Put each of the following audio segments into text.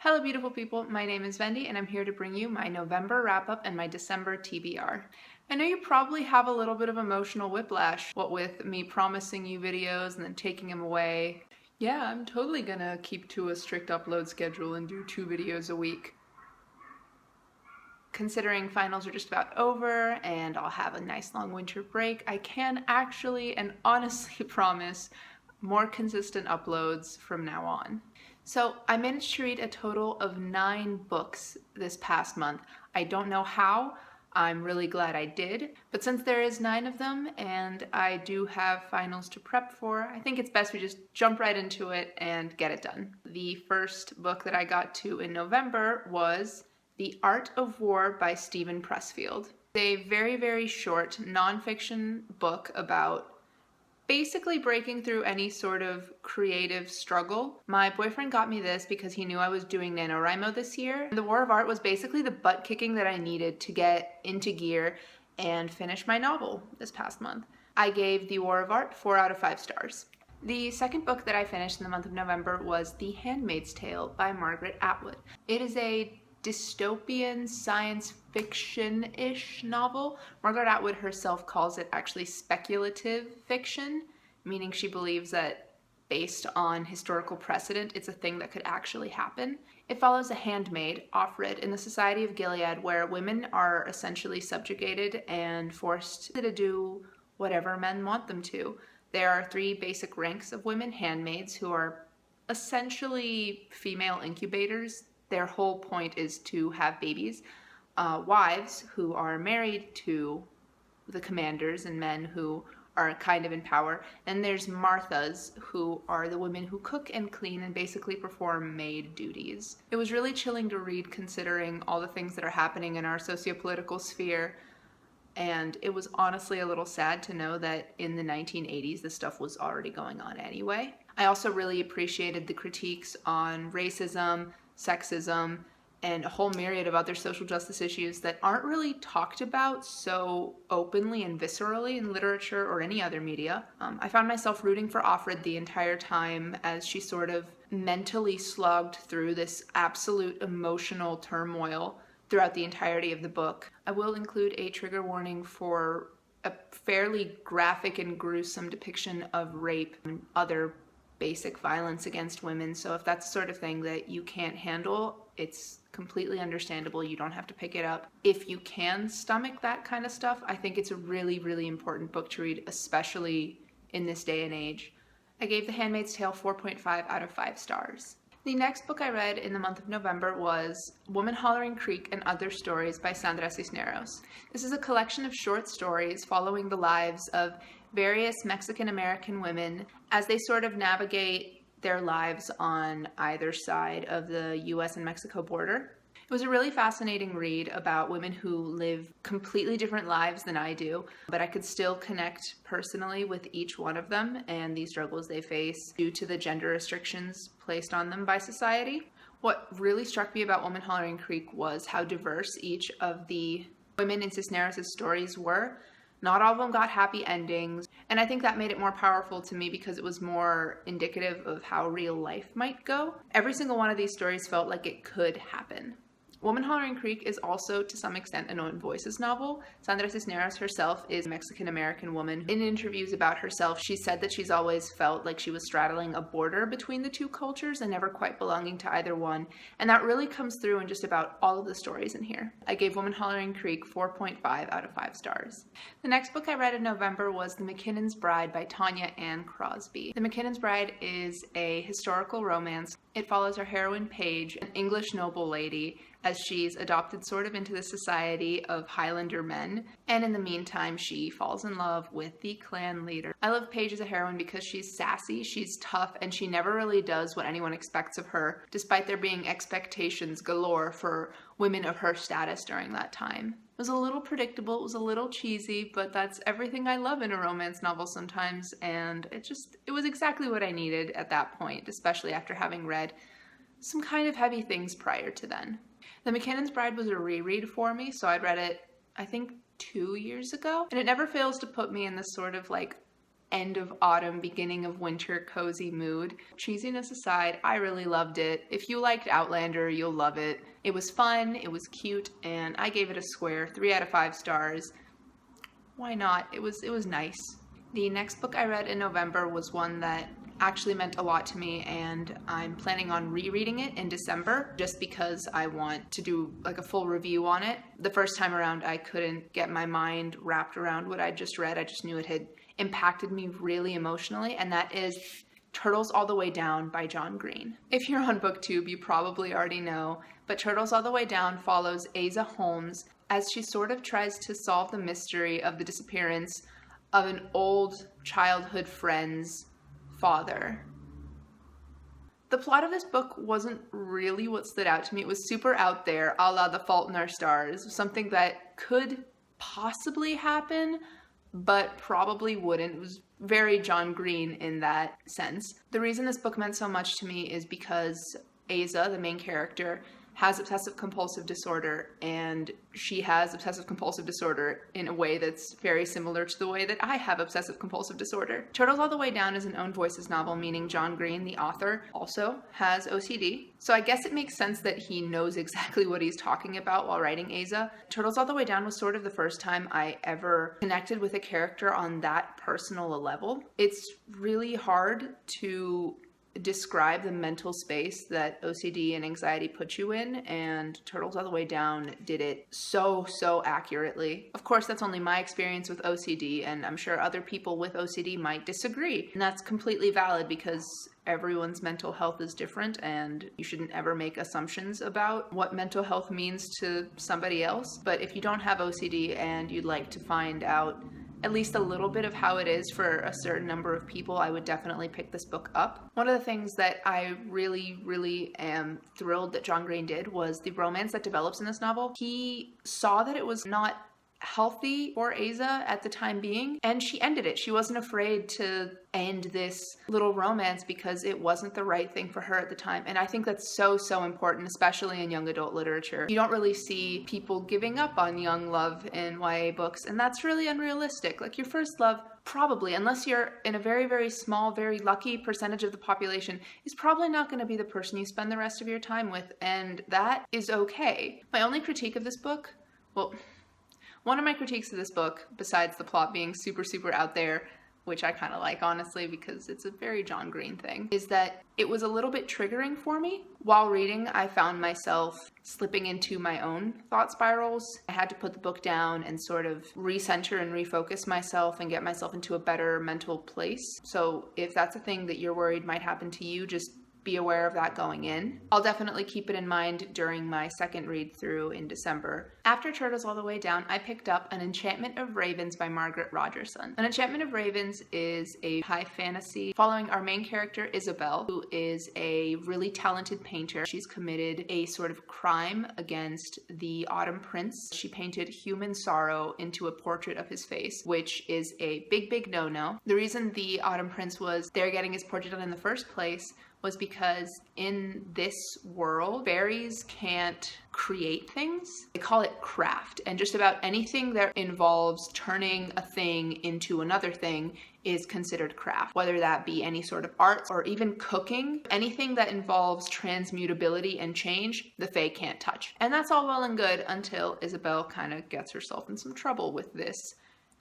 Hello beautiful people, my name is Vendi and I'm here to bring you my November wrap-up and my December TBR. I know you probably have a little bit of emotional whiplash, what with me promising you videos and then taking them away. Yeah, I'm totally gonna keep to a strict upload schedule and do 2 videos a week. Considering finals are just about over and I'll have a nice long winter break, I can actually and honestly promise more consistent uploads from now on. So I managed to read a total of 9 books this past month. I don't know how, I'm really glad I did, but since there is 9 of them and I do have finals to prep for, I think it's best we just jump right into it and get it done. The first book that I got to in November was The Art of War by Steven Pressfield. It's a very, very short nonfiction book about basically breaking through any sort of creative struggle. My boyfriend got me this because he knew I was doing NaNoWriMo this year. The War of Art was basically the butt kicking that I needed to get into gear and finish my novel this past month. I gave The War of Art 4 out of 5 stars. The second book that I finished in the month of November was The Handmaid's Tale by Margaret Atwood. It is a dystopian science fiction-ish novel. Margaret Atwood herself calls it actually speculative fiction, meaning she believes that based on historical precedent, it's a thing that could actually happen. It follows a handmaid, Offred, in the Society of Gilead, where women are essentially subjugated and forced to do whatever men want them to. There are 3 basic ranks of women handmaids who are essentially female incubators. Their whole point is to have babies. Wives who are married to the commanders and men who are kind of in power. And there's Marthas, who are the women who cook and clean and basically perform maid duties. It was really chilling to read considering all the things that are happening in our socio-political sphere. And it was honestly a little sad to know that in the 1980s this stuff was already going on anyway. I also really appreciated the critiques on racism, sexism, and a whole myriad of other social justice issues that aren't really talked about so openly and viscerally in literature or any other media. I found myself rooting for Offred the entire time as she sort of mentally slogged through this absolute emotional turmoil throughout the entirety of the book. I will include a trigger warning for a fairly graphic and gruesome depiction of rape and other basic violence against women, so if that's the sort of thing that you can't handle, it's completely understandable. You don't have to pick it up. If you can stomach that kind of stuff, I think it's a really, really important book to read, especially in this day and age. I gave The Handmaid's Tale 4.5 out of 5 stars. The next book I read in the month of November was Woman Hollering Creek and Other Stories by Sandra Cisneros. This is a collection of short stories following the lives of various Mexican-American women as they sort of navigate their lives on either side of the US and Mexico border. It was a really fascinating read about women who live completely different lives than I do, but I could still connect personally with each one of them and the struggles they face due to the gender restrictions placed on them by society. What really struck me about Woman Hollering Creek was how diverse each of the women in Cisneros' stories were. Not all of them got happy endings, and I think that made it more powerful to me because it was more indicative of how real life might go. Every single one of these stories felt like it could happen. Woman Hollering Creek is also, to some extent, an Own Voices novel. Sandra Cisneros herself is a Mexican-American woman. In interviews about herself, she said that she's always felt like she was straddling a border between the 2 cultures and never quite belonging to either one. And that really comes through in just about all of the stories in here. I gave Woman Hollering Creek 4.5 out of 5 stars. The next book I read in November was The MacKinnons Bride by Tanya Ann Crosby. The MacKinnons Bride is a historical romance. It follows our heroine Paige, an English noble lady, as she's adopted sort of into the society of Highlander men, and in the meantime she falls in love with the clan leader. I love Paige as a heroine because she's sassy, she's tough, and she never really does what anyone expects of her, despite there being expectations galore for women of her status during that time. It was a little predictable, it was a little cheesy, but that's everything I love in a romance novel sometimes, and it was exactly what I needed at that point, especially after having read some kind of heavy things prior to then. The MacKinnons Bride was a reread for me, so I'd read it, I think, 2 years ago, and it never fails to put me in this sort of like end of autumn, beginning of winter cozy mood. Cheesiness aside, I really loved it. If you liked Outlander, you'll love it. It was fun, it was cute, and I gave it a square 3 out of 5 stars. Why not? It was nice. The next book I read in November was one that actually meant a lot to me, and I'm planning on rereading it in December just because I want to do like a full review on it. The first time around I couldn't get my mind wrapped around what I just read. I just knew it had impacted me really emotionally, and that is Turtles All the Way Down by John Green. If you're on BookTube, you probably already know, but Turtles All the Way Down follows Asa Holmes as she sort of tries to solve the mystery of the disappearance of an old childhood friend's father. The plot of this book wasn't really what stood out to me. It was super out there, a la The Fault in Our Stars, something that could possibly happen, but probably wouldn't. It was very John Green in that sense. The reason this book meant so much to me is because Asa, the main character, has obsessive compulsive disorder, and she has obsessive compulsive disorder in a way that's very similar to the way that I have obsessive compulsive disorder. Turtles All the Way Down is an own voices novel, meaning John Green, the author, also has OCD. So I guess it makes sense that he knows exactly what he's talking about while writing Asa. Turtles All the Way Down was sort of the first time I ever connected with a character on that personal a level. It's really hard to describe the mental space that OCD and anxiety put you in, and Turtles All the Way Down did it so accurately. Of course, that's only my experience with OCD, and I'm sure other people with OCD might disagree, and that's completely valid because everyone's mental health is different, and you shouldn't ever make assumptions about what mental health means to somebody else. But if you don't have OCD and you'd like to find out at least a little bit of how it is for a certain number of people, I would definitely pick this book up. One of the things that I really am thrilled that John Green did was the romance that develops in this novel. He saw that it was not healthy for Asa at the time being, and she ended it. She wasn't afraid to end this little romance because it wasn't the right thing for her at the time. And I think that's so important, especially in young adult literature. You don't really see people giving up on young love in YA books, and that's really unrealistic. Like, your first love, probably, unless you're in a very small, very lucky percentage of the population, is probably not going to be the person you spend the rest of your time with, and that is okay. My only critique of this book, well, one of my critiques of this book, besides the plot being super out there, which I kind of like, honestly, because it's a very John Green thing, is that it was a little bit triggering for me. While reading, I found myself slipping into my own thought spirals. I had to put the book down and sort of recenter and refocus myself and get myself into a better mental place. So if that's a thing that you're worried might happen to you, just be aware of that going in. I'll definitely keep it in mind during my second read through in December. After Turtles All the Way Down, I picked up An Enchantment of Ravens by Margaret Rogerson. An Enchantment of Ravens is a high fantasy following our main character, Isabel, who is a really talented painter. She's committed a sort of crime against the Autumn Prince. She painted human sorrow into a portrait of his face, which is a big no-no. The reason the Autumn Prince was there getting his portrait done in the first place was because in this world, fairies can't create things. They call it craft, and just about anything that involves turning a thing into another thing is considered craft, whether that be any sort of art or even cooking. Anything that involves transmutability and change, the fae can't touch. And that's all well and good until Isabel kind of gets herself in some trouble with this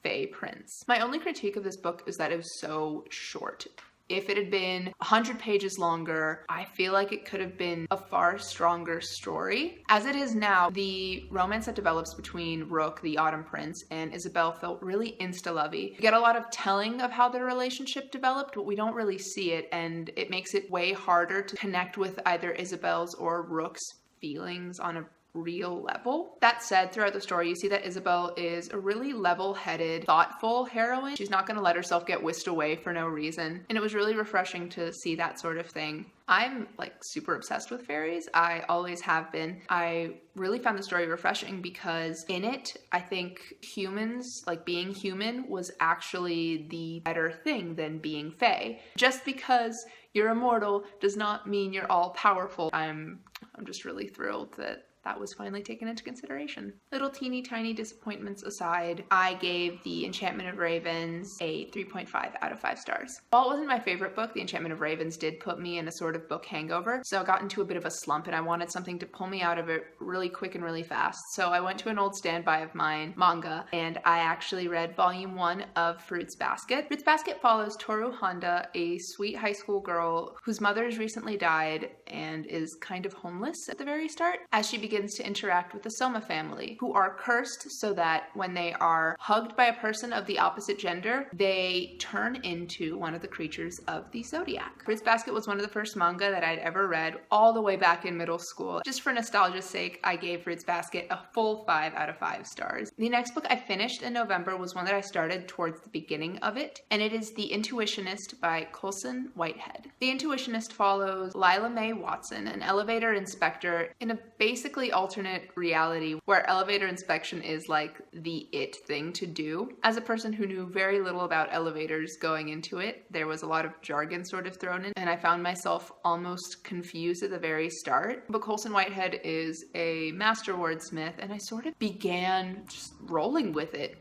fae prince. My only critique of this book is that it was so short. If it had been 100 pages longer, I feel like it could have been a far stronger story. As it is now, the romance that develops between Rook, the Autumn Prince, and Isabel felt really insta-lovey. We get a lot of telling of how their relationship developed, but we don't really see it, and it makes it way harder to connect with either Isabel's or Rook's feelings on a real level. That said, throughout the story, you see that Isabel is a really level-headed, thoughtful heroine. She's not going to let herself get whisked away for no reason. And it was really refreshing to see that sort of thing. I'm like super obsessed with fairies. I always have been. I really found the story refreshing because in it, I think humans, like being human, was actually the better thing than being fae. Just because you're immortal does not mean you're all powerful. I'm just really thrilled that that was finally taken into consideration. Little teeny tiny disappointments aside, I gave The Enchantment of Ravens a 3.5 out of 5 stars. While it wasn't my favorite book, The Enchantment of Ravens did put me in a sort of book hangover, so I got into a bit of a slump and I wanted something to pull me out of it really quick and really fast. So I went to an old standby of mine, manga, and I actually read volume 1 of Fruits Basket. Fruits Basket follows Toru Honda, a sweet high school girl whose mother has recently died and is kind of homeless at the very start, as she begins to interact with the Soma family, who are cursed so that when they are hugged by a person of the opposite gender, they turn into one of the creatures of the zodiac. Fruits Basket was one of the first manga that I'd ever read all the way back in middle school. Just for nostalgia's sake, I gave Fruits Basket a full 5 out of 5 stars. The next book I finished in November was one that I started towards the beginning of it, and it is The Intuitionist by Colson Whitehead. The Intuitionist follows Lila Mae Watson, an elevator inspector in a basically alternate reality where elevator inspection is like the it thing to do. As a person who knew very little about elevators going into it, there was a lot of jargon sort of thrown in, and I found myself almost confused at the very start. But Colson Whitehead is a master wordsmith, and I sort of began just rolling with it.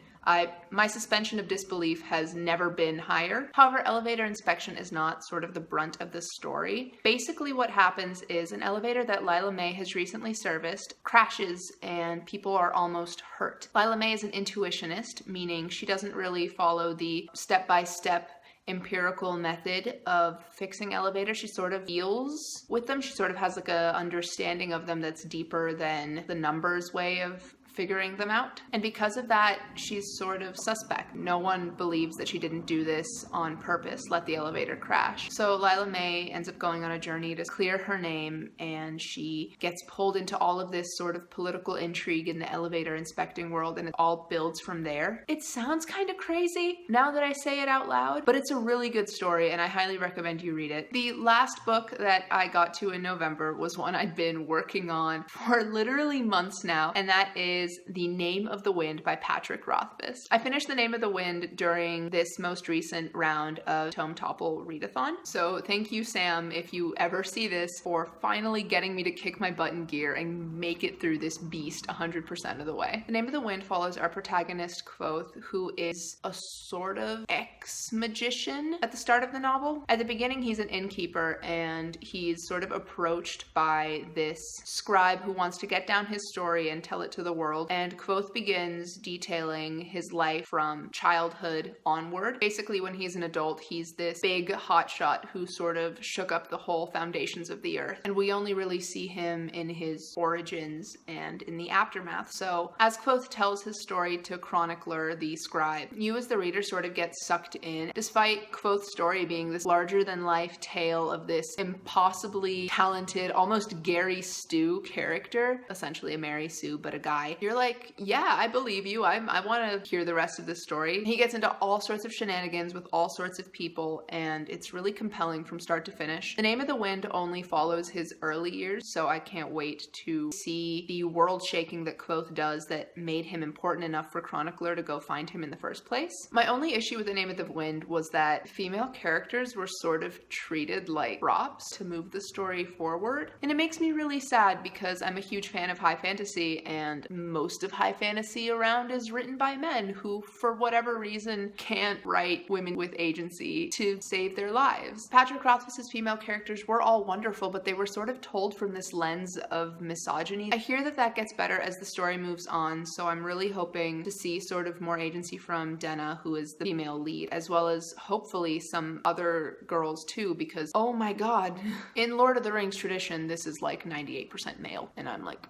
My suspension of disbelief has never been higher. However, elevator inspection is not sort of the brunt of the story. Basically what happens is an elevator that Lila Mae has recently serviced crashes and people are almost hurt. Lila Mae is an intuitionist, meaning she doesn't really follow the step-by-step empirical method of fixing elevators. She sort of feels with them. She sort of has like a understanding of them that's deeper than the numbers way of figuring them out. And because of that, she's sort of suspect. No one believes that she didn't do this on purpose, let the elevator crash. So Lila Mae ends up going on a journey to clear her name, and she gets pulled into all of this sort of political intrigue in the elevator inspecting world, and it all builds from there. It sounds kind of crazy now that I say it out loud, but it's a really good story, and I highly recommend you read it. The last book that I got to in November was one I'd been working on for literally months now, and that is The Name of the Wind by Patrick Rothfuss. I finished The Name of the Wind during this most recent round of Tome Topple Readathon. So thank you, Sam, if you ever see this, for finally getting me to kick my butt in gear and make it through this beast 100% of the way. The Name of the Wind follows our protagonist, Kvothe, who is a sort of ex-magician at the start of the novel. At the beginning, he's an innkeeper, and he's sort of approached by this scribe who wants to get down his story and tell it to the world. And Kvothe begins detailing his life from childhood onward. Basically, when he's an adult, he's this big hotshot who sort of shook up the whole foundations of the earth. And we only really see him in his origins and in the aftermath. So as Kvothe tells his story to chronicler, the scribe, you as the reader sort of get sucked in. Despite Kvothe's story being this larger-than-life tale of this impossibly talented, almost Gary Stu character, essentially a Mary Sue, but a guy, you're like, yeah, I believe you. I want to hear the rest of this story. He gets into all sorts of shenanigans with all sorts of people, and it's really compelling from start to finish. The Name of the Wind only follows his early years, so I can't wait to see the world shaking that Kvothe does that made him important enough for chronicler to go find him in the first place. My only issue with The Name of the Wind was that female characters were sort of treated like props to move the story forward, and it makes me really sad because I'm a huge fan of high fantasy, and most of high fantasy around is written by men who, for whatever reason, can't write women with agency to save their lives. Patrick Rothfuss's female characters were all wonderful, but they were sort of told from this lens of misogyny. I hear that that gets better as the story moves on, so I'm really hoping to see sort of more agency from Denna, who is the female lead, as well as hopefully some other girls too, because oh my god, in Lord of the Rings tradition, this is like 98% male, and I'm like,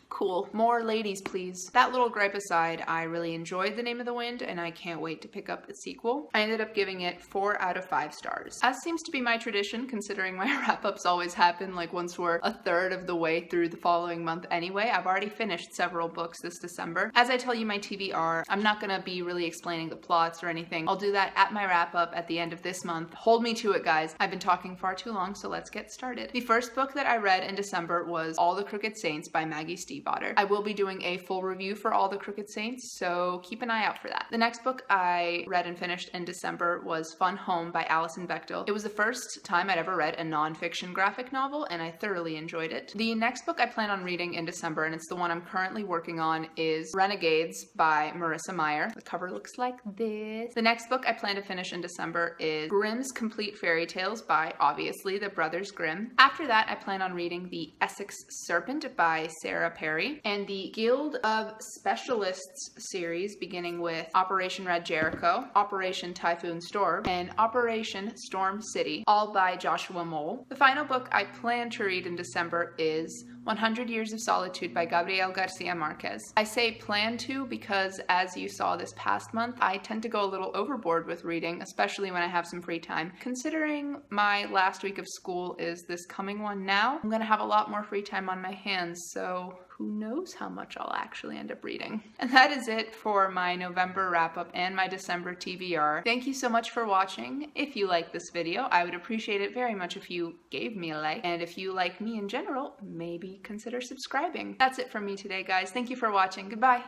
cool. More ladies, please. That little gripe aside, I really enjoyed The Name of the Wind, and I can't wait to pick up the sequel. I ended up giving it 4 out of 5 stars. As seems to be my tradition, considering my wrap-ups always happen like once we're a third of the way through the following month anyway. I've already finished several books this December. As I tell you my TBR, I'm not gonna be really explaining the plots or anything. I'll do that at my wrap-up at the end of this month. Hold me to it, guys. I've been talking far too long, so let's get started. The first book that I read in December was All the Crooked Saints by Maggie Stevens. Sea Otter. I will be doing a full review for all the Crooked Saints, so keep an eye out for that. The next book I read and finished in December was Fun Home by Alison Bechdel. It was the first time I'd ever read a nonfiction graphic novel, and I thoroughly enjoyed it. The next book I plan on reading in December, and it's the one I'm currently working on, is Renegades by Marissa Meyer. The cover looks like this. The next book I plan to finish in December is Grimm's Complete Fairy Tales by, obviously, the Brothers Grimm. After that, I plan on reading The Essex Serpent by Sarah Perry, and the Guild of Specialists series, beginning with Operation Red Jericho, Operation Typhoon Storm, and Operation Storm City, all by Joshua Mole. The final book I plan to read in December is 100 Years of Solitude by Gabriel Garcia Marquez. I say plan to because, as you saw this past month, I tend to go a little overboard with reading, especially when I have some free time. Considering my last week of school is this coming one now, I'm going to have a lot more free time on my hands, so who knows how much I'll actually end up reading. And that is it for my November wrap-up and my December TBR. Thank you so much for watching. If you like this video, I would appreciate it very much if you gave me a like, and if you like me in general, maybe consider subscribing. That's it from me today, guys. Thank you for watching. Goodbye.